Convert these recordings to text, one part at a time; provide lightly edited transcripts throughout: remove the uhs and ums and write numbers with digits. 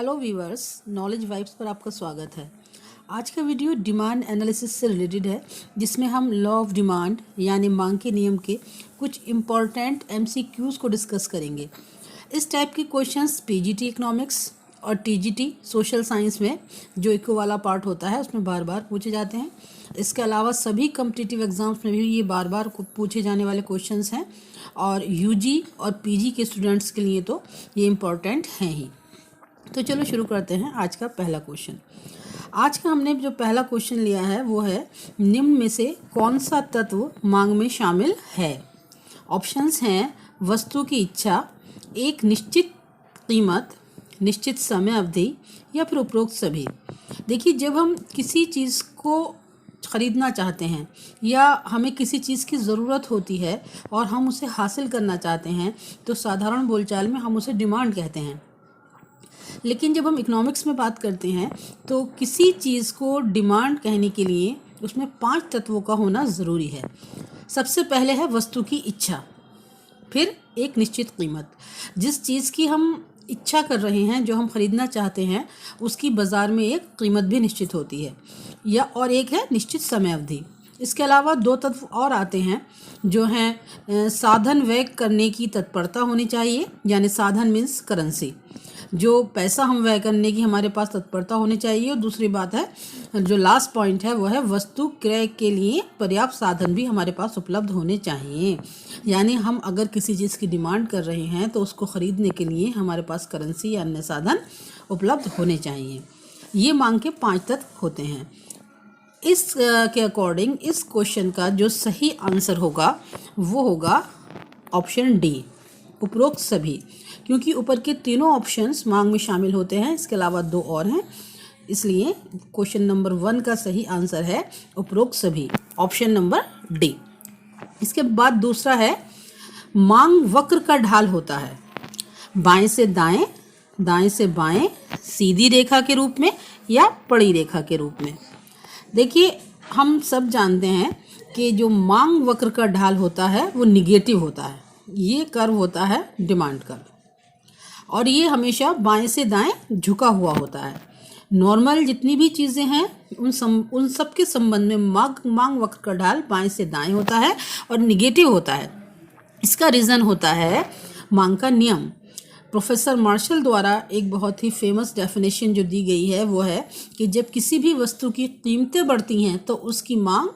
Hello viewers, knowledge vibes पर आपका स्वागत है। आज का वीडियो डिमांड एनालिसिस से रिलेटेड है, जिसमें हम लॉ ऑफ डिमांड यानी मांग के नियम के कुछ इम्पॉर्टेंट एमसीक्यूज़ को डिस्कस करेंगे। इस टाइप के क्वेश्चंस पीजीटी इकोनॉमिक्स और टीजीटी सोशल साइंस में जो इको वाला पार्ट होता है उसमें बार बार पूछे जाते हैं। इसके अलावा सभी कम्पिटिटिव एग्ज़ाम्स में भी ये बार बार पूछे जाने वाले क्वेश्चंस हैं और यूजी और पीजी के स्टूडेंट्स के लिए तो ये इम्पॉर्टेंट हैं ही। तो चलो शुरू करते हैं आज का पहला क्वेश्चन। आज का हमने जो पहला क्वेश्चन लिया है वो है, निम्न में से कौन सा तत्व मांग में शामिल है। ऑप्शंस हैं वस्तु की इच्छा, एक निश्चित कीमत, निश्चित समय अवधि या फिर उपरोक्त सभी। देखिए, जब हम किसी चीज़ को ख़रीदना चाहते हैं या हमें किसी चीज़ की ज़रूरत होती है और हम उसे हासिल करना चाहते हैं तो साधारण बोलचाल में हम उसे डिमांड कहते हैं। लेकिन जब हम इकोनॉमिक्स में बात करते हैं तो किसी चीज़ को डिमांड कहने के लिए उसमें 5 तत्वों का होना ज़रूरी है। सबसे पहले है वस्तु की इच्छा, फिर एक निश्चित कीमत। जिस चीज़ की हम इच्छा कर रहे हैं, जो हम ख़रीदना चाहते हैं, उसकी बाज़ार में एक कीमत भी निश्चित होती है, या और एक है निश्चित समय अवधि। इसके अलावा 2 तत्व और आते हैं जो हैं साधन व्यय करने की तत्परता होनी चाहिए, यानी साधन मीन्स करेंसी, जो पैसा हम व्यय करने की हमारे पास तत्परता होनी चाहिए। और दूसरी बात है, जो लास्ट पॉइंट है वो है वस्तु क्रय के लिए पर्याप्त साधन भी हमारे पास उपलब्ध होने चाहिए। यानी हम अगर किसी चीज़ की डिमांड कर रहे हैं तो उसको ख़रीदने के लिए हमारे पास करेंसी या अन्य साधन उपलब्ध होने चाहिए। ये मांग के 5 तत्व होते हैं। इस के अकॉर्डिंग इस क्वेश्चन का जो सही आंसर होगा वो होगा ऑप्शन डी, उपरोक्त सभी, क्योंकि ऊपर के तीनों ऑप्शंस मांग में शामिल होते हैं। इसके अलावा 2 और हैं, इसलिए क्वेश्चन नंबर 1 का सही आंसर है उपरोक्त सभी, ऑप्शन नंबर डी। इसके बाद दूसरा है, मांग वक्र का ढाल होता है बाएं से दाएं, दाएं से बाएं, सीधी रेखा के रूप में या पड़ी रेखा के रूप में। देखिए, हम सब जानते हैं कि जो मांग वक्र का ढाल होता है वो निगेटिव होता है। ये कर्व होता है डिमांड कर्व, और ये हमेशा बाएं से दाएं झुका हुआ होता है। नॉर्मल जितनी भी चीज़ें हैं उन सब के संबंध में मांग वक्र का ढाल बाएं से दाएं होता है और निगेटिव होता है। इसका रीज़न होता है मांग का नियम। प्रोफेसर मार्शल द्वारा एक बहुत ही फेमस डेफिनेशन जो दी गई है वो है कि जब किसी भी वस्तु की कीमतें बढ़ती हैं तो उसकी मांग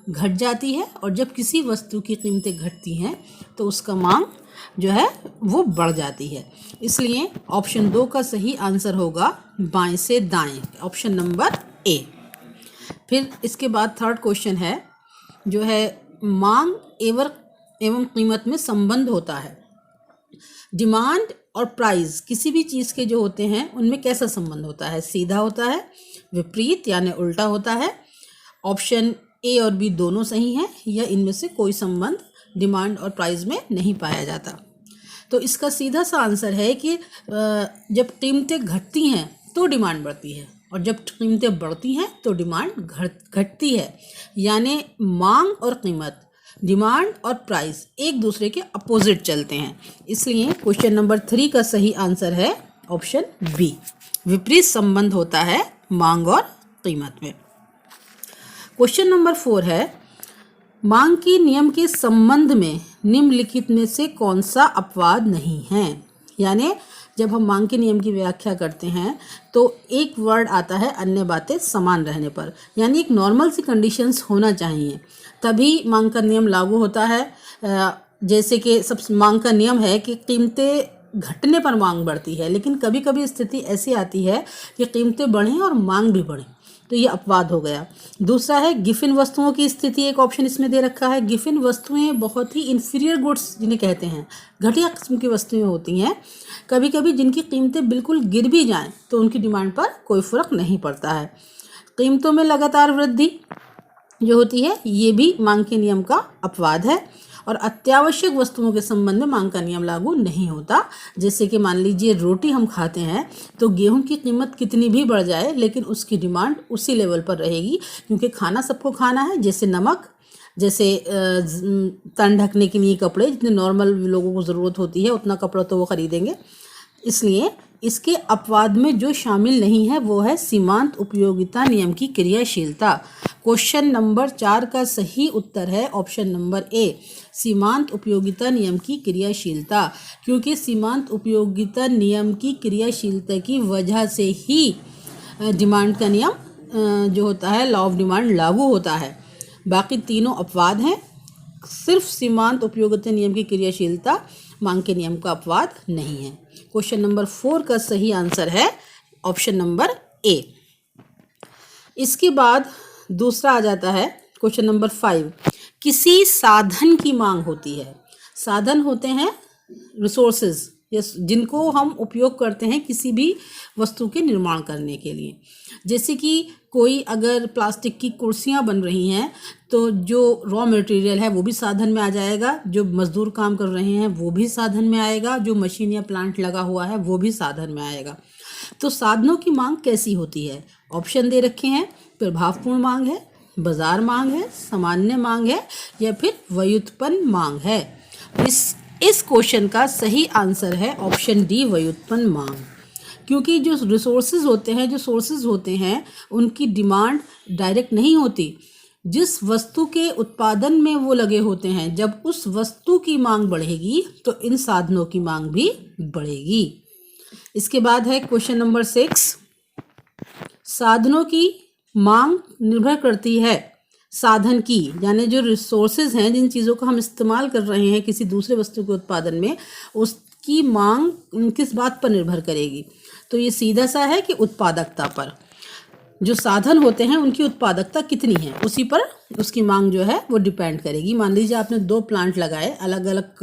घट जाती है, और जब किसी वस्तु की कीमतें घटती हैं तो उसका मांग जो है वो बढ़ जाती है। इसलिए ऑप्शन 2 का सही आंसर होगा बाएं से दाएं, ऑप्शन नंबर ए। फिर इसके बाद थर्ड क्वेश्चन है जो है, मांग एवं कीमत में संबंध होता है। डिमांड और प्राइस किसी भी चीज़ के जो होते हैं उनमें कैसा संबंध होता है, सीधा होता है, विपरीत यानी उल्टा होता है। ऑप्शन ए और बी दोनों सही हैं, या इनमें से कोई संबंध डिमांड और प्राइस में नहीं पाया जाता। तो इसका सीधा सा आंसर है कि जब कीमतें घटती हैं तो डिमांड बढ़ती है, और जब कीमतें बढ़ती हैं तो डिमांड घटती है। यानी मांग और कीमत, डिमांड और प्राइस एक दूसरे के अपोजिट चलते हैं। इसलिए क्वेश्चन नंबर 3 का सही आंसर है ऑप्शन बी, विपरीत संबंध होता है मांग और कीमत में। क्वेश्चन नंबर 4 है, मांग के नियम के संबंध में निम्नलिखित में से कौन सा अपवाद नहीं है। यानी जब हम मांग के नियम की व्याख्या करते हैं तो एक वर्ड आता है अन्य बातें समान रहने पर, यानी एक नॉर्मल सी कंडीशंस होना चाहिए तभी मांग का नियम लागू होता है। जैसे कि सब मांग का नियम है कि कीमतें घटने पर मांग बढ़ती है, लेकिन कभी कभी स्थिति ऐसी आती है कि कीमतें बढ़ें और मांग भी बढ़े, तो ये अपवाद हो गया। दूसरा है गिफिन वस्तुओं की स्थिति, एक ऑप्शन इसमें दे रखा है। गिफिन वस्तुएं बहुत ही इन्फीरियर गुड्स जिन्हें कहते हैं, घटिया किस्म की वस्तुएं होती हैं, कभी कभी जिनकी कीमतें बिल्कुल गिर भी जाएं तो उनकी डिमांड पर कोई फ़र्क नहीं पड़ता है। कीमतों में लगातार वृद्धि जो होती है ये भी मांग के नियम का अपवाद है। और अत्यावश्यक वस्तुओं के संबंध में मांग का नियम लागू नहीं होता। जैसे कि मान लीजिए रोटी हम खाते हैं तो गेहूं की कीमत कितनी भी बढ़ जाए लेकिन उसकी डिमांड उसी लेवल पर रहेगी, क्योंकि खाना सबको खाना है। जैसे नमक, जैसे तन ढकने के लिए कपड़े, जितने नॉर्मल लोगों को ज़रूरत होती है उतना कपड़ा तो वो ख़रीदेंगे। इसलिए इसके अपवाद में जो शामिल नहीं है वो है सीमांत उपयोगिता नियम की क्रियाशीलता। क्वेश्चन नंबर 4 का सही उत्तर है ऑप्शन नंबर ए, सीमांत उपयोगिता नियम की क्रियाशीलता, क्योंकि सीमांत उपयोगिता नियम की क्रियाशीलता की वजह से ही डिमांड का नियम जो होता है, लॉ ऑफ डिमांड लागू होता है। बाकी तीनों अपवाद हैं, सिर्फ सीमांत उपयोगिता नियम की क्रियाशीलता मांग के नियम का अपवाद नहीं है। क्वेश्चन नंबर 4 का सही आंसर है ऑप्शन नंबर ए। इसके बाद दूसरा आ जाता है क्वेश्चन नंबर 5, किसी साधन की मांग होती है। साधन होते हैं रिसोर्सेज, जिनको हम उपयोग करते हैं किसी भी वस्तु के निर्माण करने के लिए। जैसे कि कोई अगर प्लास्टिक की कुर्सियां बन रही हैं तो जो रॉ मटेरियल है वो भी साधन में आ जाएगा, जो मजदूर काम कर रहे हैं वो भी साधन में आएगा, जो मशीन या प्लांट लगा हुआ है वो भी साधन में आएगा। तो साधनों की मांग कैसी होती है? ऑप्शन दे रखे हैं, प्रभावपूर्ण मांग है, बाजार मांग है, सामान्य मांग है, या फिर व्युत्पन्न मांग है। इस क्वेश्चन का सही आंसर है ऑप्शन डी, व्युत्पन्न मांग, क्योंकि जो रिसोर्सेज होते हैं, जो सोर्सेज होते हैं, उनकी डिमांड डायरेक्ट नहीं होती। जिस वस्तु के उत्पादन में वो लगे होते हैं, जब उस वस्तु की मांग बढ़ेगी तो इन साधनों की मांग भी बढ़ेगी। इसके बाद है क्वेश्चन नंबर 6, साधनों की मांग निर्भर करती है साधन की, यानी जो रिसोर्सेज हैं, जिन चीज़ों को हम इस्तेमाल कर रहे हैं किसी दूसरे वस्तु के उत्पादन में, उसकी मांग किस बात पर निर्भर करेगी? तो ये सीधा सा है कि उत्पादकता पर। जो साधन होते हैं उनकी उत्पादकता कितनी है, उसी पर उसकी मांग जो है वो डिपेंड करेगी। मान लीजिए आपने 2 प्लांट लगाए, अलग अलग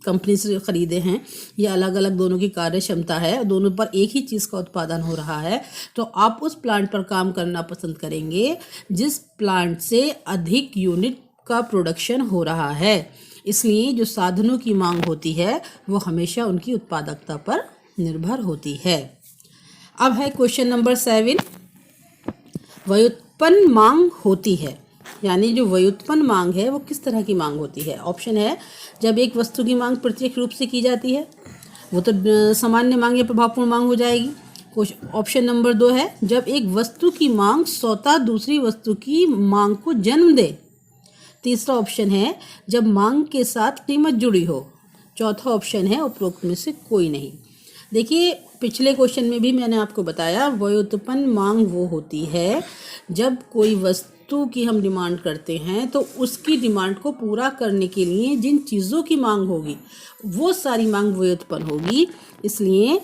कंपनी से ख़रीदे हैं, या अलग अलग दोनों की कार्य क्षमता है, दोनों पर एक ही चीज़ का उत्पादन हो रहा है, तो आप उस प्लांट पर काम करना पसंद करेंगे जिस प्लांट से अधिक यूनिट का प्रोडक्शन हो रहा है। इसलिए जो साधनों की मांग होती है वो हमेशा उनकी उत्पादकता पर निर्भर होती है। अब है क्वेश्चन नंबर 7, व्युत्पन्न मांग होती है, यानी जो व्युत्पन्न मांग है वो किस तरह की मांग होती है? ऑप्शन है, जब एक वस्तु की मांग प्रत्यक्ष रूप से की जाती है, वो तो सामान्य मांग या प्रभावपूर्ण मांग हो जाएगी। ऑप्शन नंबर 2 है, जब एक वस्तु की मांग स्वतः दूसरी वस्तु की मांग को जन्म दे। तीसरा ऑप्शन है, जब मांग के साथ कीमत जुड़ी हो। चौथा ऑप्शन है, उपरोक्त में से कोई नहीं। देखिए, पिछले क्वेश्चन में भी मैंने आपको बताया, व्युत्पन्न मांग वो होती है जब कोई वस्तु की हम डिमांड करते हैं तो उसकी डिमांड को पूरा करने के लिए जिन चीज़ों की मांग होगी वो सारी मांग व्युत्पन्न होगी। इसलिए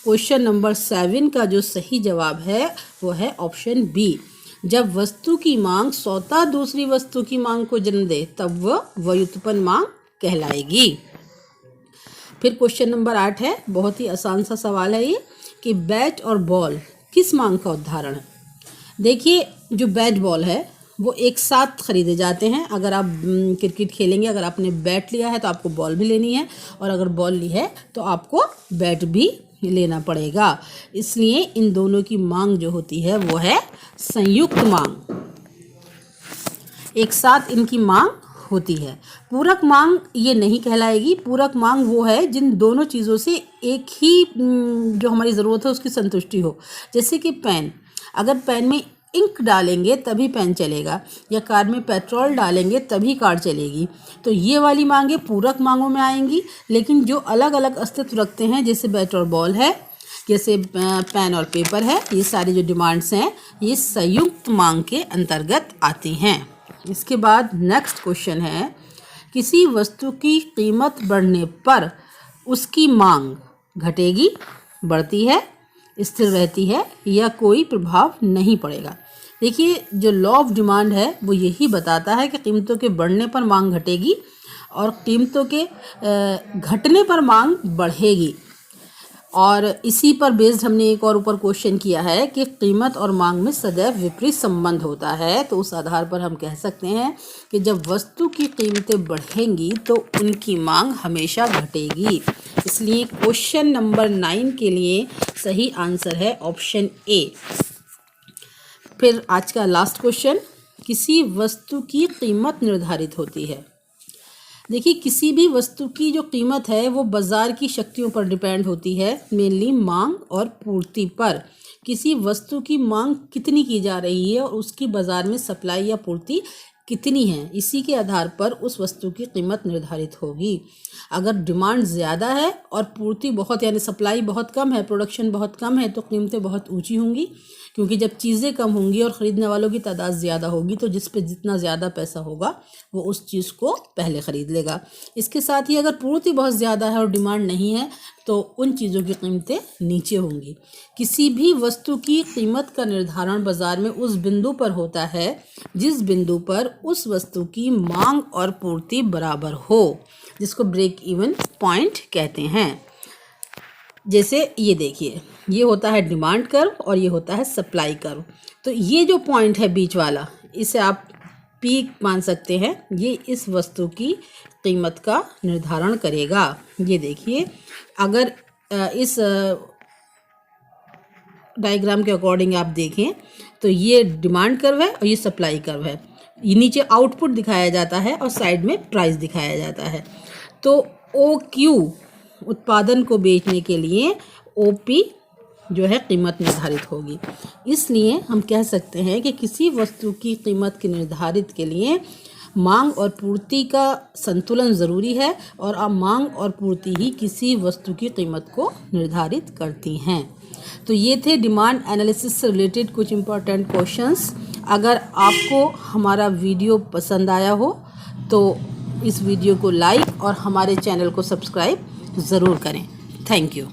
क्वेश्चन नंबर 7 का जो सही जवाब है वो है ऑप्शन बी, जब वस्तु की मांग स्वतः दूसरी वस्तु की मांग को जन्म दे तब वह व्युत्पन्न मांग कहलाएगी। फिर क्वेश्चन नंबर 8 है, बहुत ही आसान सा सवाल है ये, कि बैट और बॉल किस मांग का उदाहरण है? देखिए, जो बैट बॉल है वो एक साथ खरीदे जाते हैं। अगर आप क्रिकेट खेलेंगे, अगर आपने बैट लिया है तो आपको बॉल भी लेनी है, और अगर बॉल ली है तो आपको बैट भी लेना पड़ेगा। इसलिए इन दोनों की मांग जो होती है वो है संयुक्त मांग, एक साथ इनकी मांग होती है। पूरक मांग ये नहीं कहलाएगी। पूरक मांग वो है जिन दोनों चीज़ों से एक ही जो हमारी ज़रूरत है उसकी संतुष्टि हो। जैसे कि पेन, अगर पेन में इंक डालेंगे तभी पेन चलेगा, या कार में पेट्रोल डालेंगे तभी कार चलेगी। तो ये वाली मांगे पूरक मांगों में आएंगी। लेकिन जो अलग अलग अस्तित्व रखते हैं, जैसे बैट और बॉल है, जैसे पेन और पेपर है, ये सारी जो डिमांड्स हैं ये संयुक्त मांग के अंतर्गत आती हैं। इसके बाद नेक्स्ट क्वेश्चन है, किसी वस्तु की कीमत बढ़ने पर उसकी मांग घटेगी, बढ़ती है, स्थिर रहती है, या कोई प्रभाव नहीं पड़ेगा? देखिए, जो लॉ ऑफ डिमांड है वो यही बताता है कि कीमतों के बढ़ने पर मांग घटेगी और कीमतों के घटने पर मांग बढ़ेगी। और इसी पर बेस्ड हमने एक और ऊपर क्वेश्चन किया है कि कीमत और मांग में सदैव विपरीत संबंध होता है। तो उस आधार पर हम कह सकते हैं कि जब वस्तु की कीमतें बढ़ेंगी तो उनकी मांग हमेशा घटेगी। इसलिए क्वेश्चन नंबर 9 के लिए सही आंसर है ऑप्शन ए। फिर आज का लास्ट क्वेश्चन, किसी वस्तु की कीमत निर्धारित होती है। देखिए, किसी भी वस्तु की जो कीमत है वो बाज़ार की शक्तियों पर डिपेंड होती है, मेनली मांग और पूर्ति पर। किसी वस्तु की मांग कितनी की जा रही है और उसकी बाज़ार में सप्लाई या पूर्ति कितनी है, इसी के आधार पर उस वस्तु की कीमत निर्धारित होगी। अगर डिमांड ज़्यादा है और पूर्ति बहुत यानी सप्लाई बहुत कम है, प्रोडक्शन बहुत कम है, तो कीमतें बहुत ऊंची होंगी, क्योंकि जब चीज़ें कम होंगी और ख़रीदने वालों की तादाद ज़्यादा होगी तो जिस पे जितना ज़्यादा पैसा होगा वो उस चीज़ को पहले ख़रीद लेगा। इसके साथ ही अगर पूर्ति बहुत ज़्यादा है और डिमांड नहीं है तो उन चीज़ों की कीमतें नीचे होंगी। किसी भी वस्तु की कीमत का निर्धारण बाज़ार में उस बिंदु पर होता है जिस बिंदु पर उस वस्तु की मांग और पूर्ति बराबर हो, जिसको ब्रेक इवन पॉइंट कहते हैं। जैसे ये देखिए, ये होता है डिमांड कर्व और ये होता है सप्लाई कर्व। तो ये जो पॉइंट है बीच वाला, इसे आप पीक मान सकते हैं, ये इस वस्तु की कीमत का निर्धारण करेगा। ये देखिए, अगर इस डायग्राम के अकॉर्डिंग आप देखें तो ये डिमांड कर्व है और ये सप्लाई कर्व है। ये नीचे आउटपुट दिखाया जाता है और साइड में प्राइस दिखाया जाता है। तो OQ उत्पादन को बेचने के लिए OP जो है कीमत निर्धारित होगी। इसलिए हम कह सकते हैं कि किसी वस्तु की कीमत के निर्धारित के लिए मांग और पूर्ति का संतुलन ज़रूरी है, और अब मांग और पूर्ति ही किसी वस्तु की कीमत को निर्धारित करती हैं। तो ये थे डिमांड एनालिसिस से रिलेटेड कुछ इम्पोर्टेंट क्वेश्चंस। अगर आपको हमारा वीडियो पसंद आया हो तो इस वीडियो को लाइक और हमारे चैनल को सब्सक्राइब ज़रूर करें। Thank you.